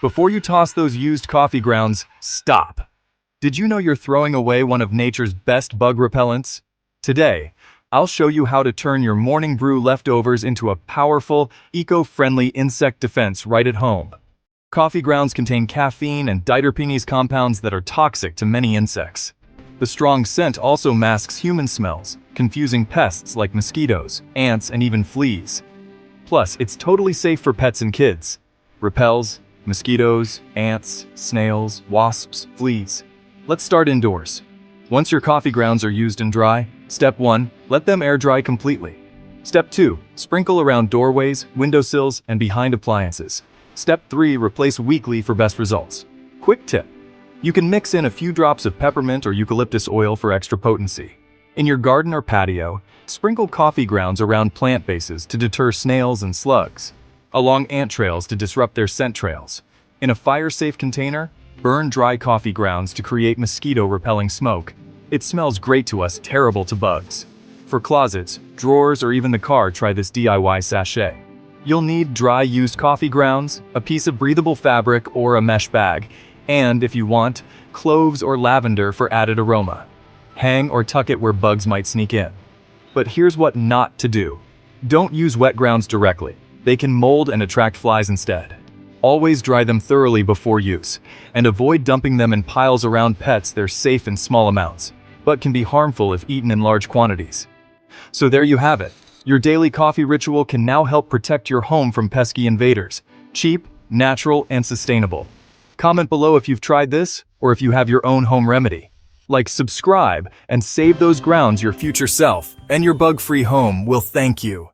Before you toss those used coffee grounds, stop. Did you know you're throwing away one of nature's best bug repellents? Today, I'll show you how to turn your morning brew leftovers into a powerful, eco-friendly insect defense right at home. Coffee grounds contain caffeine and diterpenes compounds that are toxic to many insects. The strong scent also masks human smells, confusing pests like mosquitoes, ants, and even fleas. Plus, it's totally safe for pets and kids. Repels mosquitoes, ants, snails, wasps, fleas. Let's start indoors. Once your coffee grounds are used and dry, Step 1. Let them air dry completely. Step 2. Sprinkle around doorways, windowsills, and behind appliances. Step 3. Replace weekly for best results. Quick tip. You can mix in a few drops of peppermint or eucalyptus oil for extra potency. In your garden or patio, sprinkle coffee grounds around plant bases to deter snails and slugs, along ant trails to disrupt their scent trails. In a fire-safe container, burn dry coffee grounds to create mosquito-repelling smoke. It smells great to us, terrible to bugs. For closets, drawers, or even the car, try this DIY sachet. You'll need dry used coffee grounds, a piece of breathable fabric or a mesh bag, and, if you want, cloves or lavender for added aroma. Hang or tuck it where bugs might sneak in. But here's what not to do. Don't use wet grounds directly. They can mold and attract flies instead. Always dry them thoroughly before use, and avoid dumping them in piles around pets. They're safe in small amounts, but can be harmful if eaten in large quantities. So there you have it. Your daily coffee ritual can now help protect your home from pesky invaders. Cheap, natural, and sustainable. Comment below if you've tried this, or if you have your own home remedy. Like, subscribe, and save those grounds. Your future self and your bug-free home will thank you.